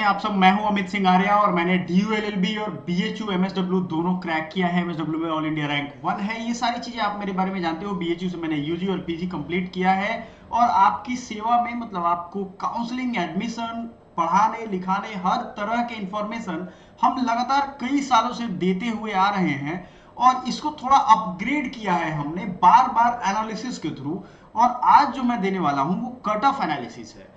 हैं आप सब। मैं हूं अमित सिंह आर्या और मैंने DU LLB और BHU MSW दोनों क्रैक किया है। MSW में ऑल इंडिया रैंक 1 है। ये सारी चीजें आप मेरे बारे में जानते हो। BHU से मैंने UG और PG कंप्लीट किया है और आपकी सेवा में मतलब आपको काउंसलिंग, एडमिशन, पढ़ाने लिखाने हर तरह के इंफॉर्मेशन हम लगातार कई सालों से देते हुए आ रहे हैं और इसको थोड़ा अपग्रेड किया है हमने बार बार एनालिसिस के थ्रू। और आज जो मैं देने वाला हूं वो कट ऑफ एनालिसिस है।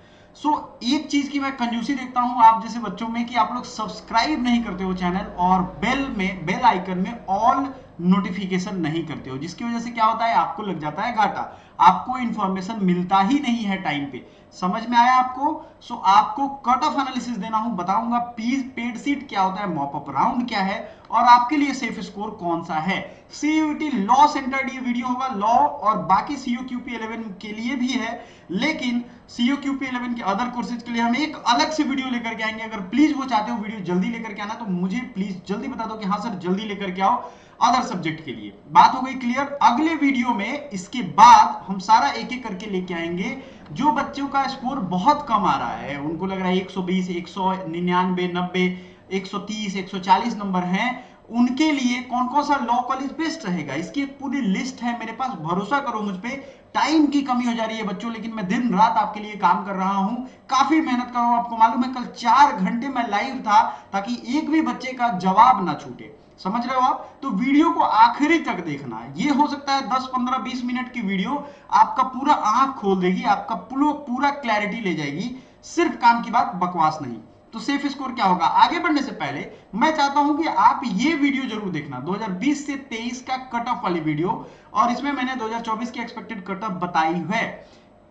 एक चीज की मैं कंजूसी देखता हूं आप जैसे बच्चों में कि आप लोग सब्सक्राइब नहीं करते हो चैनल और बेल आइकन में ऑल नोटिफिकेशन नहीं करते हो, जिसकी वजह से क्या होता है आपको लग जाता है घाटा, आपको इंफॉर्मेशन मिलता ही नहीं है टाइम पे। समझ में आया आपको? आपको कट ऑफ एनालिसिस देना हूं, बताऊंगा पेड सीट क्या होता है, मॉपअप राउंड क्या है और आपके लिए सेफ स्कोर कौन सा है। CUET लॉ सेंटर्ड ये वीडियो होगा, लॉ और बाकी COQP 11 के लिए भी है, लेकिन COQP 11 के अदर कोर्सेज के लिए हम एक अलग से वीडियो लेकर के आएंगे। अगर प्लीज वो चाहते हो वीडियो जल्दी लेकर के आना तो मुझे प्लीज जल्दी बता दो कि हाँ सर जल्दी लेकर के आओ अदर सब्जेक्ट के लिए। बात हो गई क्लियर? अगले वीडियो में इसके बाद हम सारा एक एक करके लेके आएंगे। जो बच्चों का स्कोर बहुत कम आ रहा है, उनको लग रहा है 120, 199, 90, 130, 140 नंबर हैं, उनके लिए कौन कौन सा लॉ कॉलेज बेस्ट रहेगा इसकी एक पूरी लिस्ट है मेरे पास। भरोसा करो मुझ पे, टाइम की कमी हो जा रही है बच्चों, लेकिन मैं दिन रात आपके लिए काम कर रहा हूं, काफी मेहनत कर रहा हूं। आपको मालूम है कल 4 घंटे मैं लाइव था ताकि एक भी बच्चे का जवाब ना छूटे। समझ रहे हो आप? तो वीडियो को आखिरी तक देखना। ये हो सकता है 10, 15, 20 मिनट की वीडियो आपका पूरा आंख खोल देगी, आपका पूरा क्लैरिटी ले जाएगी। सिर्फ काम की बात, बकवास नहीं। तो सेफ स्कोर क्या होगा? आगे बढ़ने से पहले मैं चाहता हूं कि आप ये वीडियो जरूर देखना, 2020 से 23 का कट ऑफ वाली वीडियो, और इसमें मैंने 2024 की एक्सपेक्टेड कट ऑफ बताई है।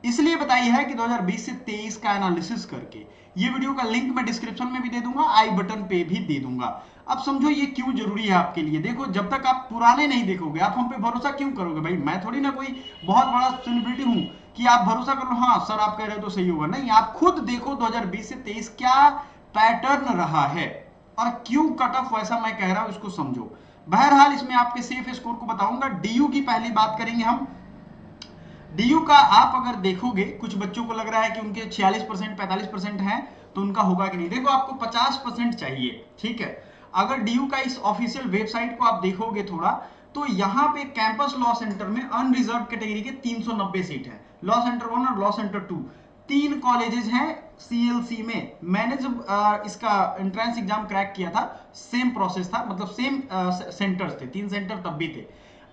इसलिए बताई है कि 2020 से 23 का एनालिसिस करके ये वीडियो का लिंक मैं डिस्क्रिप्शन में भी दे दूंगा, आई बटन पे भी दे दूंगा। अब समझो ये क्यों जरूरी है आपके लिए। देखो, जब तक आप पुराने नहीं देखोगे आप हम पे भरोसा क्यों करोगे? भाई मैं थोड़ी ना कोई बहुत बड़ा सेलिब्रिटी हूं कि आप भरोसा कर लो हाँ सर आप कह रहे हो तो सही होगा। नहीं, आप खुद देखो 2020 से 23 क्या पैटर्न रहा है और क्यों कट ऑफ वैसा मैं कह रहा हूं, इसको समझो। बहरहाल इसमें आपके सेफ स्कोर को बताऊंगा। DU की पहली बात करेंगे हम। DU का आप अगर देखोगे, कुछ बच्चों को लग रहा है कि उनके 46%, 45% है तो उनका होगा कि नहीं। देखो, आपको 50% चाहिए, ठीक है। अगर DU का इस ऑफिशियल वेबसाइट को आप देखोगे थोड़ा, तो यहाँ पे कैंपस लॉ सेंटर में अनरिजर्व कैटेगरी के 390 सीट है। लॉ सेंटर 1 और लॉ सेंटर 2 तीन कॉलेजेस हैं CLC में। मैंने जब इसका एंट्रेंस एग्जाम क्रैक किया था, सेम प्रोसेस था, मतलब सेम सेंटर्स थे, 3 सेंटर तब भी थे।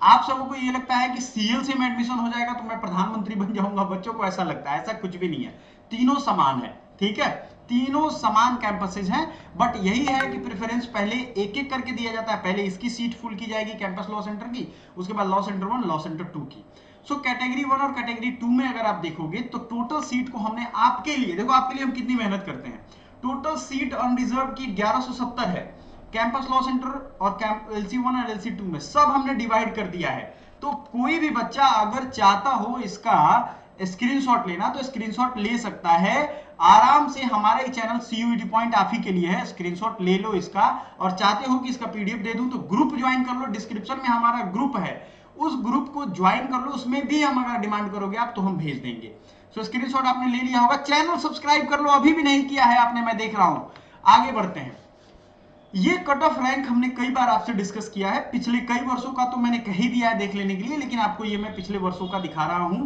आप सबको को ये लगता है कि CLC में एडमिशन हो जाएगा तो मैं प्रधानमंत्री बन जाऊंगा, बच्चों को ऐसा लगता है, ऐसा कुछ भी नहीं है। तीनों समान है, ठीक है, तीनों समान कैंपसेज हैं। बट यही है कि प्रेफरेंस पहले एक एक करके दिया जाता है। पहले इसकी सीट फुल की जाएगी कैंपस लॉ सेंटर की, उसके बाद लॉ सेंटर 1, लॉ सेंटर 2 की। कैटेगरी 1 और कैटेगरी 2 में अगर आप देखोगे तो टोटल सीट को हमने आपके लिए, देखो आपके लिए हम कितनी मेहनत करते हैं, टोटल सीट अनरिजर्व की 1170 है। कैंपस लॉ सेंटर और LC1 और LC2 में सब हमने डिवाइड कर दिया है। तो कोई भी बच्चा अगर चाहता हो इसका स्क्रीनशॉट लेना तो स्क्रीनशॉट ले सकता है आराम से। हमारा चैनल CUET पॉइंट आप ही के लिए है, स्क्रीनशॉट ले लो इसका। और चाहते हो कि इसका PDF दे दूं तो ग्रुप ज्वाइन कर लो, डिस्क्रिप्शन में हमारा ग्रुप है, उस ग्रुप को ज्वाइन कर लो, उसमें भी हम अगर डिमांड करोगे आप तो हम भेज देंगे। स्क्रीनशॉट आपने ले लिया होगा। चैनल सब्सक्राइब कर लो, अभी भी नहीं किया है आपने, मैं देख रहा हूं। आगे बढ़ते हैं। ये कट ऑफ रैंक हमने कई बार आपसे डिस्कस किया है, पिछले कई वर्षों का तो मैंने कह ही दिया है देख लेने के लिए, लेकिन आपको ये मैं पिछले वर्षों का दिखा रहा हूं।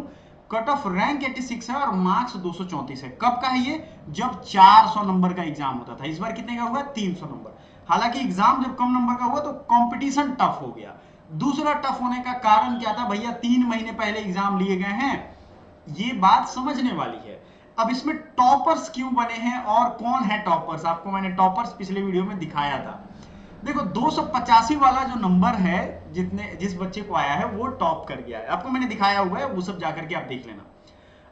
कट ऑफ रैंक 86 है और मार्क्स 234 है। कब का है ये? जब 400 नंबर का एग्जाम होता था। इस बार कितने का हुआ? 300 नंबर। हालांकि एग्जाम जब कम नंबर का हुआ तो कंपटीशन टफ हो गया। दूसरा टफ होने का कारण क्या था? भैया 3 महीने पहले एग्जाम लिए गए हैं, ये बात समझने वाली है। अब इसमें टॉपर्स क्यों बने हैं और कौन है टॉपर्स, आपको मैंने टॉपर्स पिछले वीडियो में दिखाया था। देखो 285 वाला जो नंबर है, जिस बच्चे को आया है वो टॉप कर गया है, आपको मैंने दिखाया हुआ है, वो सब जाकर के आप देख लेना।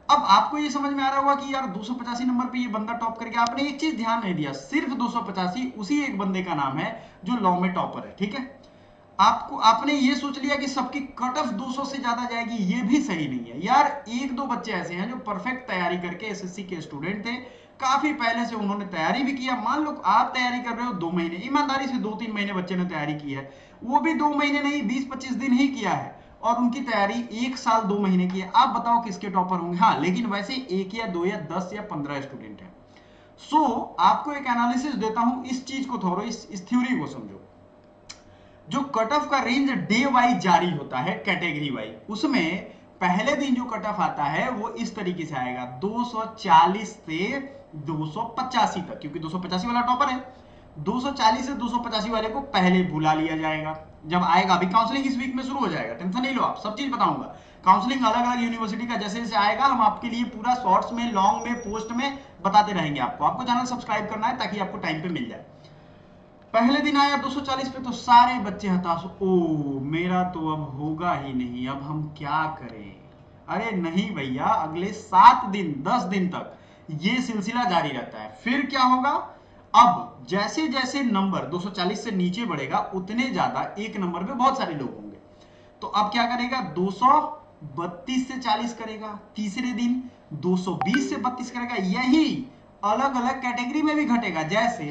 अब आपको ये समझ में आ रहा होगा कि यार 285 नंबर पे ये बंदा टॉप कर गया। आपने एक चीज ध्यान नहीं दिया, सिर्फ 285 उसी एक बंदे का नाम है जो लॉ में टॉपर है, ठीक है। आपने ये सोच लिया कि सबकी कट ऑफ 200 से ज्यादा जाएगी, ये भी सही नहीं है यार। एक दो बच्चे ऐसे हैं जो परफेक्ट तैयारी करके SSC के स्टूडेंट थे, काफी पहले से उन्होंने तैयारी भी किया। मान लो आप तैयारी कर रहे हो 2 महीने, ईमानदारी से 2-3 महीने बच्चे ने तैयारी की है, वो भी 2 महीने नहीं 20-25 दिन ही किया है, और उनकी तैयारी 1 साल 2 महीने की है। आप बताओ किसके टॉपर होंगे? हाँ, लेकिन वैसे 1 या 2 या 10 या 15 स्टूडेंट है। सो आपको एक एनालिसिस देता हूं, इस चीज को थोड़ा, इस थ्योरी को समझो। जो कट ऑफ का रेंज डे वाइज जारी होता है कैटेगरी वाइज, उसमें पहले दिन जो कट ऑफ आता है वो इस तरीके से आएगा 240 से 285 तक, क्योंकि 285 वाला टॉपर है। 240 से 285 वाले को पहले बुला लिया जाएगा जब आएगा। अभी काउंसलिंग इस वीक में शुरू हो जाएगा, टेंशन नहीं लो, आप सब चीज बताऊंगा। काउंसलिंग अलग अलग यूनिवर्सिटी का जैसे जैसे आएगा हम आपके लिए पूरा शॉर्ट्स में, लॉन्ग में, पोस्ट में बताते रहेंगे। आपको चैनल सब्सक्राइब करना है ताकि आपको टाइम पे मिल जाए। पहले दिन आया 240 पे तो सारे बच्चे हताश, ओ मेरा तो अब होगा ही नहीं, अब हम क्या करें। अरे नहीं भैया, अगले 7 दिन 10 दिन तक ये सिलसिला जारी रहता है। फिर क्या होगा, अब जैसे जैसे नंबर 240 से नीचे बढ़ेगा उतने ज्यादा एक नंबर पे बहुत सारे लोग होंगे। तो अब क्या करेगा, 232 से 40 करेगा, तीसरे दिन 220 से 32 करेगा। यही अलग अलग कैटेगरी में भी घटेगा। जैसे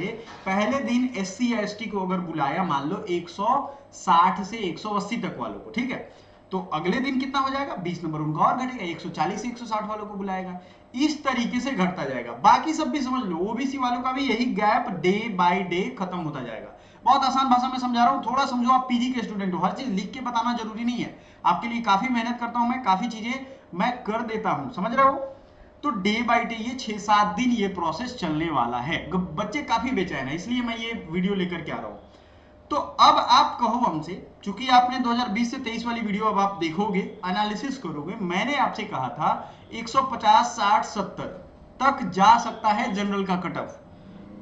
पहले दिन एससी या एसटी को अगर बुलाया, मान लो 160 से 180 तक वालों को, ठीक है, तो अगले दिन कितना हो जाएगा, 20 नंबर उनका और घटेगा, 140 से 160 वालों को बुलाएगा। इस तरीके से घटता जाएगा। बाकी सब भी समझ लो, ओबीसी वालों का भी यही गैप डे बाय डे खत्म होता जाएगा। बहुत आसान भाषा में समझा रहा हूं, थोड़ा समझो। आप पीजी के स्टूडेंट हो, हर चीज लिख के बताना जरूरी नहीं है। आपके लिए काफी मेहनत करता हूं मैं, काफी चीजें मैं कर देता हूं, समझ रहे हो। तो डे बाय डे ये 6-7 दिन ये प्रोसेस चलने वाला है। बच्चे काफी बेचैन है, इसलिए मैं ये वीडियो लेकर के आ रहा हूं। तो अब आप कहो हमसे, चूंकि आपने 2020 से 23 वाली वीडियो अब आप देखोगे, एनालिसिस करोगे, मैंने आपसे कहा था 150, 60, 70 तक जा सकता है जनरल का कट ऑफ।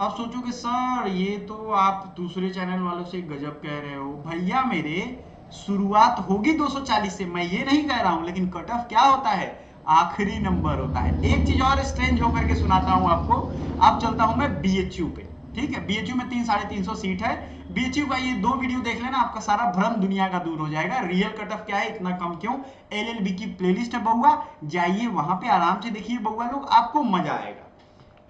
अब सोचोगे सर ये तो आप दूसरे चैनल वालों से गजब कह रहे हो। भैया मेरे, शुरुआत होगी 240 से, मैं ये नहीं कह रहा हूं, लेकिन कट ऑफ क्या होता है, आखिरी नंबर होता है। एक चीज और स्ट्रेंज होकर के सुनाता हूं आपको। अब चलता हूं मैं बीएचयू पे, ठीक है। बीएचयू में 300-350 सीट है। बीएचयू का ये 2 वीडियो देख लेना, आपका सारा भ्रम दुनिया का दूर हो जाएगा। रियल कट ऑफ क्या है, इतना कम क्यों। एलएलबी की प्लेलिस्ट है बउआ, जाइए वहां पे आराम से देखिए बउआ लोग, आपको मजा आएगा।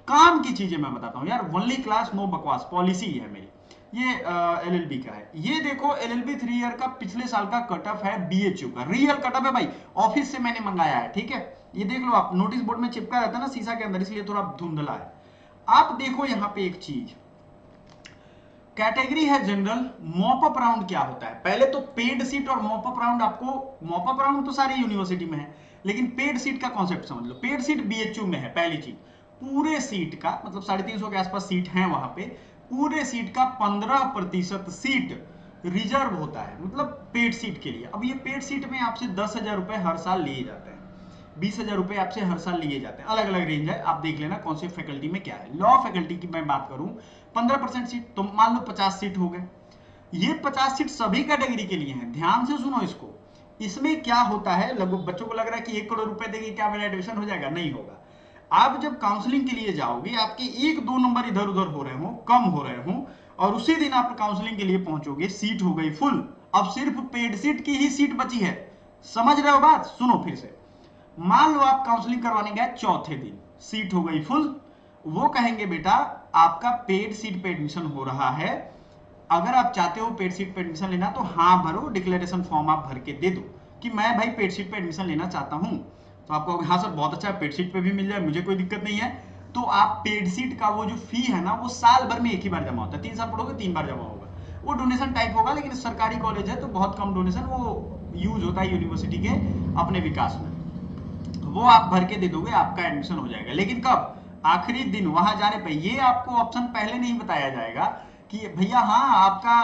काम की चीजें मैं बताता हूं यार, ओनली क्लास नो बकवास, पॉलिसी है मेरी। ये एलएलबी का है, ये देखो एलएलबी 3 ईयर का पिछले साल का कट ऑफ है बीएचयू का, रियल कट ऑफ है भाई, ऑफिस से मैंने मंगाया है, ठीक है। ये देख लो आप, नोटिस बोर्ड में चिपका रहता है ना शीशा के अंदर, इसलिए थोड़ा धुंधला है। आप देखो यहाँ पे एक चीज, कैटेगरी है जनरल। मॉप अप राउंड क्या होता है, पहले तो पेड सीट और मॉप अप राउंड। आपको मॉप अप राउंड तो सारी यूनिवर्सिटी में है, लेकिन पेड सीट का कॉन्सेप्ट समझ लो। पेड सीट बीएचयू में है। पहली चीज, पूरे सीट का मतलब 350 के आसपास सीट है वहां पे, पूरे सीट का 15% सीट रिजर्व होता है, मतलब पेड सीट के लिए। अब ये पेड सीट में आपसे 10,000 रुपए हर साल लिए जाते हैं, 20,000 रुपए आपसे हर साल लिए जाते हैं। अलग अलग रेंज है, आप देख लेना कौन सी फैकल्टी में क्या है। लॉ फैकल्टी की मैं बात करूं, 15% सीट, तो मान लो 50 सीट हो गए। ये 50 सीट सभी कैटेगरी के लिए हैं, ध्यान से सुनो इसको। इसमें क्या होता है, लगभग बच्चों को लग रहा है कि 1 करोड़ रुपए देंगे क्या मेरा एडमिशन हो जाएगा, नहीं होगा। आप जब काउंसलिंग के लिए जाओगे, आपके 1-2 नंबर इधर उधर हो रहे हो, कम हो रहे हो, और उसी दिन आप काउंसलिंग के लिए पहुंचोगे, सीट हो गई फुल। अब सिर्फ पेड सीट की ही सीट बची है, समझ रहे हो बात। सुनो फिर से, मान लो आप काउंसलिंग करवाने गए चौथे दिन, सीट हो गई फुल। वो कहेंगे बेटा आपका पेड सीट पे एडमिशन हो रहा है, अगर आप चाहते हो पेड सीट पे एडमिशन लेना तो हाँ भरो, डिक्लेरेशन फॉर्म आप भर के दे दो कि मैं भाई पेड सीट पे एडमिशन लेना चाहता हूं। तो आपको हाँ सर बहुत अच्छा है, पेड सीट पे भी मिल जाए, मुझे कोई दिक्कत नहीं है। तो आप पेड सीट का वो जो फी है ना, वो साल भर में एक ही बार जमा होता है, 3 साल पढ़ोगे 3 बार जमा होगा। वो डोनेशन टाइप होगा, लेकिन सरकारी कॉलेज है तो बहुत कम डोनेशन वो यूज होता है यूनिवर्सिटी के अपने विकास में। वो आप भर के दे दोगे, आपका एडमिशन हो जाएगा। लेकिन कब, आखिरी दिन वहां जाने पे। ये आपको ऑप्शन पहले नहीं बताया जाएगा कि भैया हाँ आपका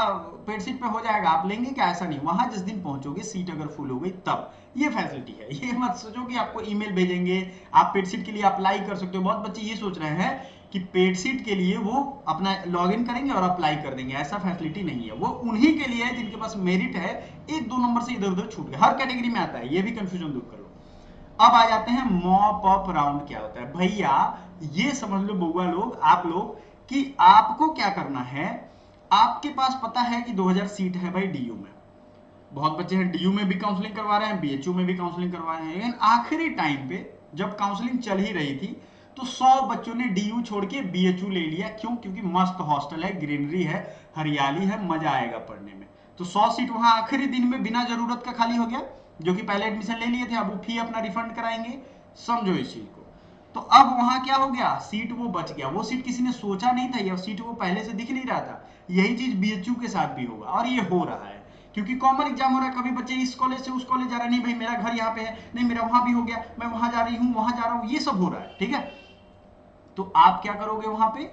पेड सीट पे हो जाएगा, आप लेंगे क्या, ऐसा नहीं। वहां जिस दिन पहुंचोगे, सीट अगर फुल हो गई तब ये फैसिलिटी है। ये मत सोचो कि आपको ईमेल भेजेंगे, आप पेड सीट के लिए अप्लाई कर सकते हो। बहुत बच्चे ये सोच रहे हैं कि पेड सीट के लिए वो अपना लॉगिन करेंगे और अप्लाई कर देंगे, ऐसा फैसिलिटी नहीं है। वो उन्हीं के लिए है जिनके पास मेरिट है, 1-2 नंबर से इधर उधर छूट गए। हर कैटेगरी में आता है, ये भी कंफ्यूजन दूर कर लो। अब आ जाते हैं मॉप अप राउंड क्या होता है। भैया ये समझ लो बउआ लोग, आप लोग, कि आपको क्या करना है। आपके पास पता है कि 2000 सीट है भाई डीयू में, बहुत बच्चे हैं डीयू में भी काउंसलिंग करवा रहे हैं, बीएचयू में भी काउंसलिंग करवा रहे हैं। लेकिन आखिरी टाइम पे जब काउंसलिंग चल ही रही थी तो 100 बच्चों ने डीयू छोड़ के बीएचयू ले लिया। क्यों, क्योंकि मस्त हॉस्टल है, ग्रीनरी है, हरियाली है, मजा आएगा पढ़ने में। तो 100 सीट वहां आखिरी दिन में बिना जरूरत का खाली हो गया। जो कि पहले एडमिशन ले लिए थे, अब वो फी अपना रिफंड कराएंगे, समझो इस चीज को। तो अब वहां क्या हो गया, सीट वो बच गया। वो सीट किसी ने सोचा नहीं था, ये सीट वो पहले से दिख नहीं रहा था। यही चीज बीएचयू के साथ भी होगा और ये हो रहा है, क्योंकि कॉमन एग्जाम हो रहा है। कभी बच्चे इस कॉलेज से उस कॉलेज जा रहे हैं, नहीं भाई मेरा घर यहाँ पे है, नहीं मेरा वहां भी हो गया, मैं वहां जा रही हूँ, वहां जा रहा हूँ, ये सब हो रहा है, ठीक है। तो आप क्या करोगे वहां पे,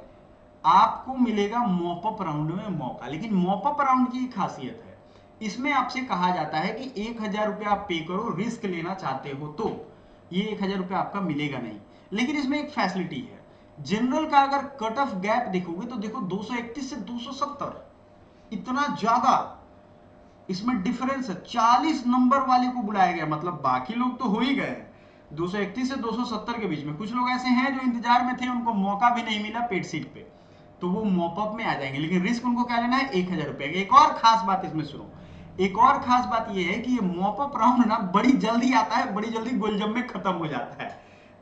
आपको मिलेगा मॉपअप राउंड में मौका। लेकिन मॉपअप राउंड की एक खासियत है, इसमें आपसे कहा जाता है कि 1,000 रुपया आप पे करो, रिस्क लेना चाहते हो तो। ये 1,000 रुपया आपका मिलेगा नहीं। लेकिन इसमें एक फैसिलिटी है, जनरल का अगर कट ऑफ गैप देखोगे तो देखो 231 से 270, इतना ज्यादा इसमें डिफरेंस है। 40 नंबर वाले को बुलाया गया, मतलब बाकी लोग तो हो ही गए 231 से 270 के बीच में। कुछ लोग ऐसे हैं जो इंतजार में थे, उनको मौका भी नहीं मिला पेड सीट पे, तो वो मॉपअप में आ जाएंगे। लेकिन रिस्क उनको क्या लेना है, 1,000 रुपए का। एक और खास बात इसमें सुनो, एक और खास बात यह है कि ये मॉपअप राउंड ना बड़ी जल्दी आता है, बड़ी जल्दी गोलजम में खत्म हो जाता है।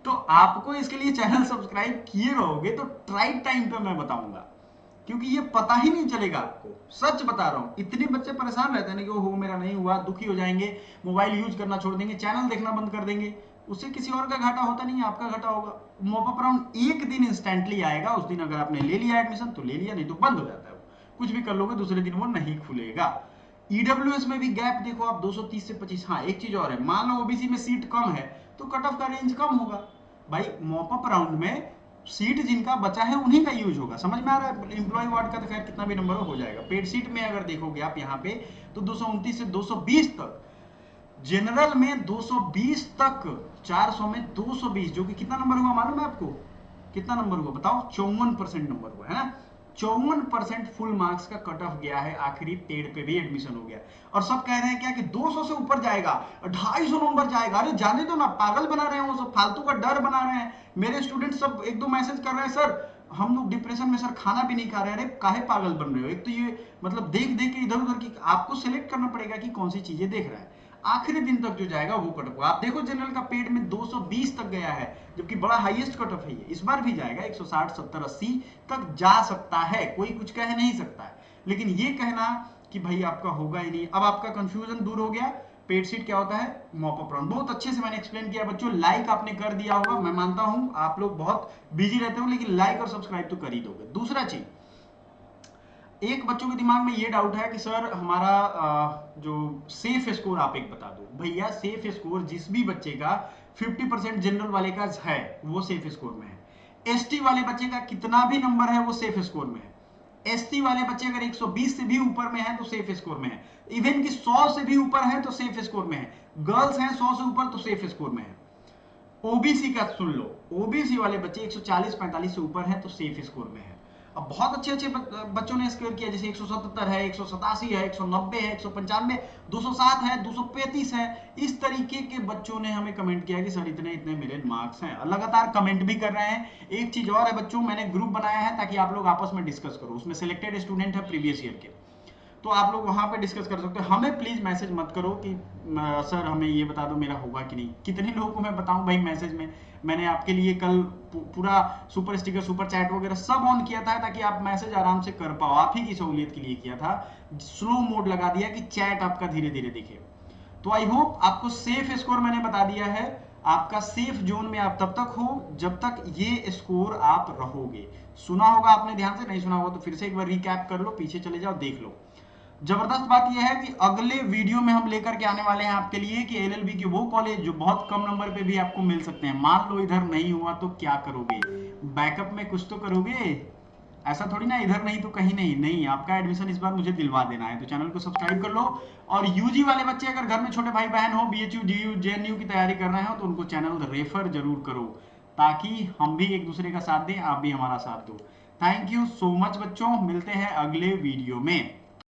तो आपको इसके लिए चैनल सब्सक्राइब किए रहोगे तो राइट टाइम पे मैं बताऊंगा, क्योंकि ये पता ही नहीं चलेगा आपको। सच बता रहा हूं, इतने बच्चे परेशान रहते हैं ना कि हो मेरा नहीं हुआ, दुखी हो जाएंगे, मोबाइल यूज करना छोड़ देंगे, चैनल देखना बंद कर देंगे। उससे किसी और का घाटा होता नहीं है, आपका घाटा होगा। मॉपअप राउंड एक दिन इंस्टेंटली आएगा, उस दिन अगर आपने ले लिया एडमिशन तो ले लिया, नहीं तो बंद हो जाता है। कुछ भी कर लोगे दूसरे दिन वो नहीं खुलेगा। ईडब्ल्यूएस में भी गैप देखो आप, 230 से 25। हाँ एक चीज और है, मान लो ओबीसी में सीट कम है तो कट ऑफ का रेंज कम होगा। भाई मॉपअप राउंड में सीट जिनका बचा है उन्हीं का यूज होगा, समझ में आ रहा है। इंप्लॉय वार्ड का तो खैर कितना भी नंबर हो जाएगा। पेड सीट में अगर देखोगे आप यहाँ पे तो 229 से 220 तक, जनरल में 220 तक, 400 में 220, जो कि कितना नंबर हुआ मालूम है आपको, कितना नंबर हुआ बताओ, 54% नंबर हुआ है ना। 54% फुल मार्क्स का कट ऑफ गया है, आखिरी पेड पे भी एडमिशन हो गया। और सब कह रहे हैं क्या कि 200 से ऊपर जाएगा, 250 नंबर जाएगा। अरे जाने दो ना, पागल बना रहे हैं वो सब, फालतू का डर बना रहे हैं। मेरे स्टूडेंट सब एक दो मैसेज कर रहे हैं, सर हम लोग डिप्रेशन में, सर खाना भी नहीं खा रहे हैं। अरे काहे पागल बन रहे हो, एक तो ये मतलब देख देख के इधर उधर की, आपको सिलेक्ट करना पड़ेगा कि कौन सी चीजें देख रहा है। आखिरी दिन तक जो जाएगा वो कट ऑफ। आप देखो जनरल का पेड में 220 तक गया है, जबकि बड़ा हाईएस्ट कट ऑफ है ये। इस बार भी जाएगा 160, 70, 80 तक जा सकता है, कोई कुछ कह नहीं सकता है। लेकिन ये कहना कि भाई आपका होगा ही नहीं, अब आपका कंफ्यूजन दूर हो गया। पेड सीट क्या होता है, मॉपअप राउंड। बहुत अच्छे से मैंने एक्सप्लेन किया बच्चों, लाइक आपने कर दिया होगा, मैं मानता हूं आप लोग बहुत बिजी रहते हो, लेकिन लाइक और सब्सक्राइब तो कर ही दोगे। दूसरा चीज, एक बच्चों के दिमाग में ये डाउट है कि सर हमारा जो सेफ स्कोर आप एक बता दो। भैया सेफ स्कोर जिस भी बच्चे का 50% जनरल वाले का है वो सेफ स्कोर में है। एसटी वाले बच्चे का कितना भी नंबर है वो सेफ स्कोर में है। एसटी वाले बच्चे अगर 120 से भी ऊपर में है तो सेफ स्कोर में है। इवन कि 100 से भी ऊपर है तो सेफ स्कोर में है। गर्ल्स हैं 100 से ऊपर तो सेफ स्कोर में है। ओबीसी का सुन लो, ओबीसी वाले बच्चे 140-45 से ऊपर हैं तो सेफ स्कोर में है। अब बहुत अच्छे अच्छे बच्चों ने स्कोर किया, जैसे 177 है, 187 है, 190 है, 195, 207 है, 235 है। इस तरीके के बच्चों ने हमें कमेंट किया कि सर इतने इतने मेरे मार्क्स हैं, लगातार कमेंट भी कर रहे हैं। एक चीज और है बच्चों, मैंने ग्रुप बनाया है ताकि आप लोग आपस में डिस्कस करो। उसमें सिलेक्टेड स्टूडेंट है प्रीवियस ईयर के, तो आप लोग वहां पे डिस्कस कर सकते हो। हमें प्लीज मैसेज मत करो कि सर हमें ये बता दो मेरा होगा कि नहीं। कितने लोगों को मैं बताऊं भाई मैसेज में। मैंने आपके लिए कल पूरा सुपर स्टिकर, सुपर चैट वगैरह सब ऑन किया था ताकि आप मैसेज आराम से कर पाओ, आप ही की सहूलियत के लिए किया था। स्लो मोड लगा दिया कि चैट आपका धीरे धीरे दिखे। तो आई होप आपको सेफ स्कोर मैंने बता दिया है। आपका सेफ जोन में आप तब तक हो जब तक ये स्कोर आप रहोगे। सुना होगा आपने ध्यान से, नहीं सुना होगा तो फिर से एक बार रिकैप कर लो, पीछे चले जाओ देख लो। जबरदस्त बात यह है कि अगले वीडियो में हम लेकर के आने वाले हैं आपके लिए कि एलएलबी के वो कॉलेज जो बहुत कम नंबर पे भी आपको मिल सकते हैं। मान लो इधर नहीं हुआ तो क्या करोगे, बैकअप में कुछ तो करोगे। ऐसा थोड़ी ना इधर नहीं तो कहीं नहीं। नहीं, आपका एडमिशन इस बार मुझे दिलवा देना है, तो चैनल को सब्सक्राइब कर लो। और यूजी वाले बच्चे अगर घर में छोटे भाई बहन हो, बीएचयू, डीयू, जेएनयू की तैयारी कर रहे हो तो उनको चैनल रेफर जरूर करो, ताकि हम भी एक दूसरे का साथ दें, आप भी हमारा साथ दो। थैंक यू सो मच बच्चों, मिलते हैं अगले वीडियो में।